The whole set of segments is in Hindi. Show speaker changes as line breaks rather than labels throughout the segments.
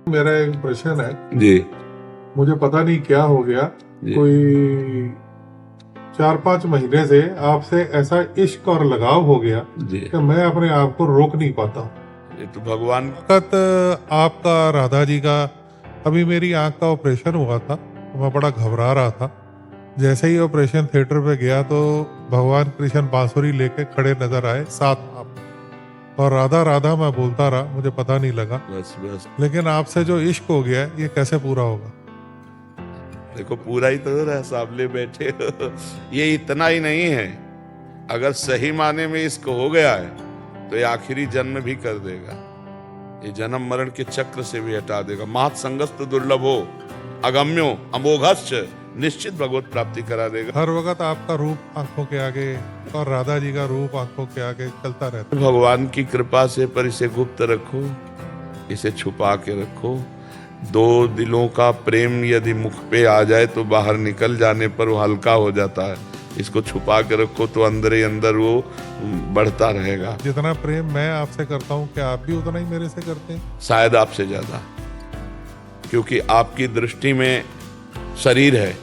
मेरा एक प्रश्न है
जी
मुझे पता नहीं क्या हो गया। कोई 4-5 महीने से आपसे ऐसा इश्क और लगाव हो गया
जी
कि मैं अपने आप को रोक नहीं पाता हूँ।
ये तो भगवान
वक्त आपका राधा जी का अभी मेरी आंख का ऑपरेशन हुआ था तो मैं बड़ा घबरा रहा था। जैसे ही ऑपरेशन थिएटर पे गया तो भगवान कृष्ण बांसुरी लेके खड़े नजर आए साथ आप, और राधा राधा मैं बोलता रहा, मुझे पता नहीं लगा।
बस
लेकिन आपसे जो इश्क हो गया है ये कैसे पूरा होगा?
देखो पूरा ही तो हो रहा है, सामने बैठे हो। ये इतना ही नहीं है, अगर सही माने में इसको हो गया है तो ये आखिरी जन्म भी कर देगा, ये जन्म मरण के चक्र से भी हटा देगा। महत संगस्त दुर्लभो अगम्यो अमोघश्च, निश्चित भगवत प्राप्ति करा देगा।
हर वक्त आपका रूप आंखों के आगे और राधा जी का रूप आंखों के आगे चलता रहता है।
भगवान की कृपा से, पर इसे गुप्त रखो, इसे छुपा के रखो। दो दिलों का प्रेम यदि मुख पे आ जाए तो बाहर निकल जाने पर वो हल्का हो जाता है। इसको छुपा के रखो तो अंदर ही अंदर वो बढ़ता रहेगा।
जितना प्रेम मैं आपसे करता हूँ क्या आप भी उतना ही मेरे से करते हैं?
शायद आपसे ज्यादा, क्योंकि आपकी दृष्टि में शरीर है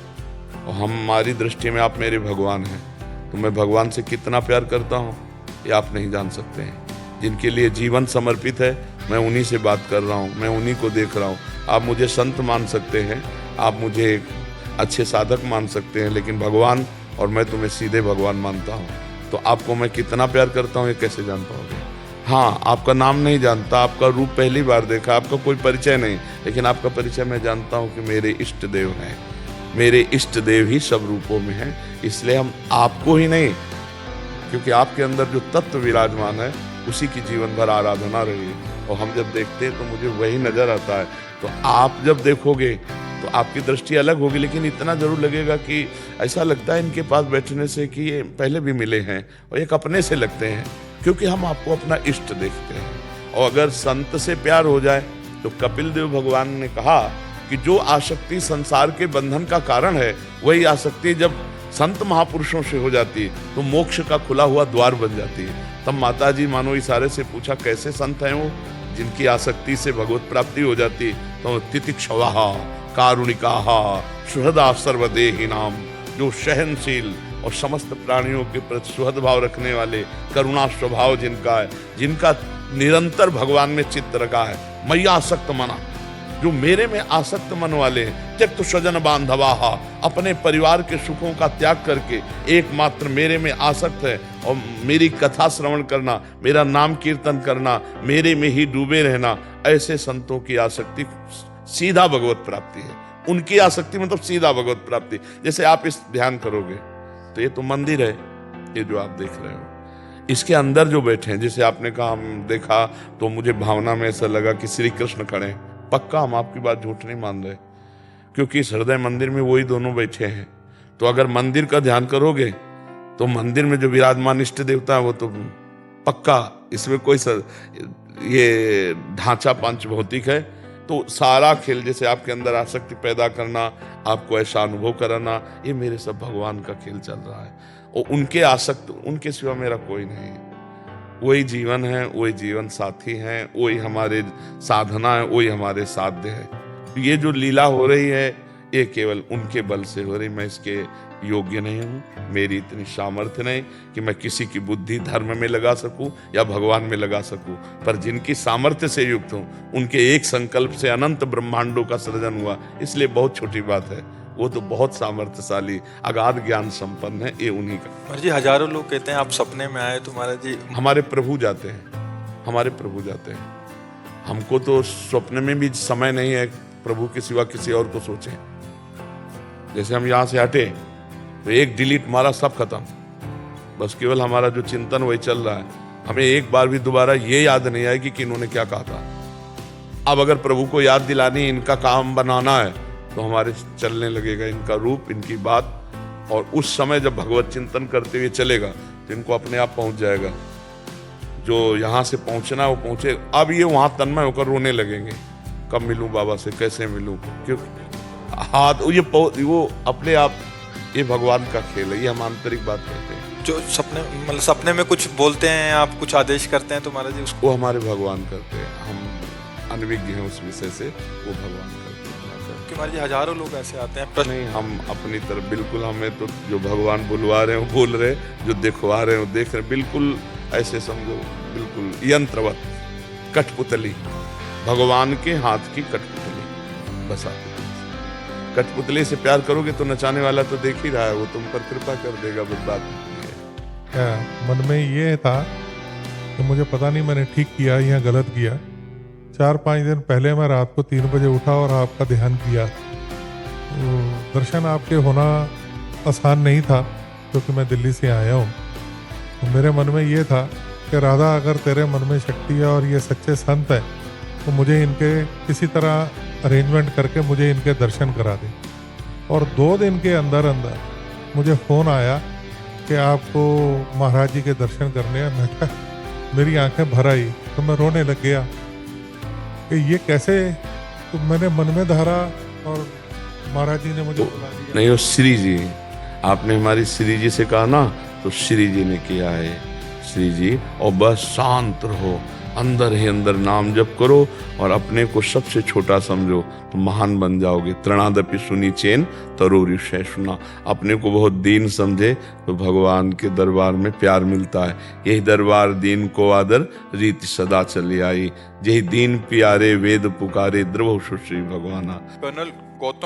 और हमारी दृष्टि में आप मेरे भगवान हैं। तो मैं भगवान से कितना प्यार करता हूँ ये आप नहीं जान सकते हैं। जिनके लिए जीवन समर्पित है मैं उन्हीं से बात कर रहा हूँ, मैं उन्हीं को देख रहा हूँ। आप मुझे संत मान सकते हैं, आप मुझे एक अच्छे साधक मान सकते हैं, लेकिन भगवान और मैं तुम्हें सीधे भगवान मानता हूँ। तो आपको मैं कितना प्यार करता हूँ ये कैसे जान पाओगे? हाँ, आपका नाम नहीं जानता, आपका रूप पहली बार देखा, आपका कोई परिचय नहीं, लेकिन आपका परिचय मैं जानता हूँ कि मेरे इष्ट देव हैं। मेरे इष्ट देव ही सब रूपों में हैं, इसलिए हम आपको ही नहीं, क्योंकि आपके अंदर जो तत्व विराजमान है उसी की जीवन भर आराधना रही है। और हम जब देखते हैं तो मुझे वही नजर आता है। तो आप जब देखोगे तो आपकी दृष्टि अलग होगी, लेकिन इतना जरूर लगेगा कि ऐसा लगता है इनके पास बैठने से कि ये पहले भी मिले हैं, और एक अपने से लगते हैं, क्योंकि हम आपको अपना इष्ट देखते हैं। और अगर संत से प्यार हो जाए तो कपिल देव भगवान ने कहा कि जो आसक्ति संसार के बंधन का कारण है वही आसक्ति जब संत महापुरुषों से हो जाती है तो मोक्ष का खुला हुआ द्वार बन जाती है। तब माता जी मानो इशारे से पूछा कैसे संत हैं वो जिनकी आसक्ति से भगवत प्राप्ति हो जाती। तो तितिक्षवाहा कारुणिकाहा सुहृदा सर्वदेही नाम, जो सहनशील और समस्त प्राणियों के प्रति सुहृद भाव रखने वाले, करुणा स्वभाव जिनका है, जिनका निरंतर भगवान में चित्त रखा है। मैया आसक्त मना, जो मेरे में आसक्त मन वाले हैं। त्यक्त स्वजन बांधवाहा, अपने परिवार के सुखों का त्याग करके एकमात्र मेरे में आसक्त है और मेरी कथा श्रवण करना, मेरा नाम कीर्तन करना, मेरे में ही डूबे रहना, ऐसे संतों की आसक्ति सीधा भगवत प्राप्ति है। उनकी आसक्ति मतलब सीधा भगवत प्राप्ति। जैसे आप इस ध्यान करोगे तो ये तो मंदिर है, ये जो आप देख रहे हो, इसके अंदर जो बैठे हैं, जैसे आपने कहा हम देखा तो मुझे भावना में ऐसा लगा कि श्री कृष्ण खड़े हैं। पक्का हम आपकी बात झूठ नहीं मान रहे, क्योंकि इस हृदय मंदिर में वही दोनों बैठे हैं। तो अगर मंदिर का ध्यान करोगे तो मंदिर में जो विराजमान इष्ट देवता है वो तो पक्का, इसमें कोई ये ढांचा पंच भौतिक है। तो सारा खेल, जैसे आपके अंदर आसक्ति पैदा करना, आपको ऐसा अनुभव कराना, ये मेरे सब भगवान का खेल चल रहा है। और उनके आसक्त, उनके सिवा मेरा कोई नहीं है। वही जीवन है, वही जीवन साथी हैं, वही हमारे साधना है, वही हमारे साध्य है। ये जो लीला हो रही है ये केवल उनके बल से हो रही। मैं इसके योग्य नहीं हूँ, मेरी इतनी सामर्थ्य नहीं कि मैं किसी की बुद्धि धर्म में लगा सकूं या भगवान में लगा सकूं। पर जिनकी सामर्थ्य से युक्त हूँ, उनके एक संकल्प से अनंत ब्रह्मांडों का सृजन हुआ, इसलिए बहुत छोटी बात है। वो तो बहुत सामर्थ्यशाली, अगाध ज्ञान संपन्न है, ये उन्हीं का।
महाराज जी, हजारों लोग कहते हैं आप सपने में आए तो महाराज जी
हमारे प्रभु जाते हैं, हमारे प्रभु जाते हैं। हमको तो स्वप्न में भी समय नहीं है प्रभु के सिवा किसी और को सोचें। जैसे हम यहाँ से हटे तो एक डिलीट मारा, सब खत्म, बस केवल हमारा जो चिंतन वही चल रहा है। हमें एक बार भी दोबारा ये याद नहीं आएगी कि इन्होंने क्या कहा था। अब अगर प्रभु को याद दिलानी, इनका काम बनाना है, तो हमारे चलने लगेगा इनका रूप, इनकी बात। और उस समय जब भगवत चिंतन करते हुए चलेगा तो इनको अपने आप पहुंच जाएगा। जो यहाँ से पहुंचना वो पहुंचे। अब ये वहां तन्मय होकर रोने लगेंगे, कब मिलूं बाबा से, कैसे मिलूं, क्योंकि हाथ वो अपने आप, ये भगवान का खेल है, ये हम आंतरिक बात कहते हैं।
जो सपने, मतलब सपने में कुछ बोलते हैं, आप कुछ आदेश करते हैं तो महाराज जी उसको
वो हमारे भगवान करते हैं। हम अनभिज्ञ हैं उस विषय से, वो भगवान करते हैं।
कि मान लीजिए हजारों लोग ऐसे आते हैं प्रश्न
नहीं, हम अपनी तरफ बिल्कुल, हमें तो जो भगवान बुलवा रहे हो बोल रहे, जो दिखवा रहे हो देख रहे, बिल्कुल ऐसे समझो, बिल्कुल यंत्रवत, कठपुतली, भगवान के हाथ की कठपुतली। बस आप कठपुतली से प्यार करोगे तो नचाने वाला तो देख ही रहा है, वो तुम पर कृपा कर देगा, बस बात नहीं है।
क्या मन में ये था कि मुझे पता नहीं मैंने ठीक किया या गलत किया। 4-5 दिन पहले मैं रात को 3 बजे उठा और आपका ध्यान किया। तो दर्शन आपके होना आसान नहीं था, क्योंकि मैं दिल्ली से आया हूँ। तो मेरे मन में ये था कि राधा, अगर तेरे मन में शक्ति है और ये सच्चे संत है, तो मुझे इनके किसी तरह अरेंजमेंट करके मुझे इनके दर्शन करा दे। और 2 दिन के अंदर अंदर मुझे फ़ोन आया कि आपको महाराज जी के दर्शन करने हैं। मैं कहा, मेरी आंखें भर आई, तो मैं रोने लग गया कि ये कैसे। तो मैंने मन में धारा और महाराज जी ने मुझे बुला दिया।
नहीं, वो श्री जी, आपने हमारी श्री जी से कहा ना, तो श्री जी ने किया है, श्री जी। और बस शांत रहो, अंदर ही अंदर नाम जप करो और अपने को सबसे छोटा समझो तो महान बन जाओगे। तृणादपि सुनी चेन तरोरी सुना। अपने को बहुत दीन समझे तो भगवान के दरबार में प्यार मिलता है। यही दरबार दीन को आदर, रीति सदा चली आई। यही दीन प्यारे, वेद पुकारे, द्रव सुश्री भगवाना।
कर्नल गौतम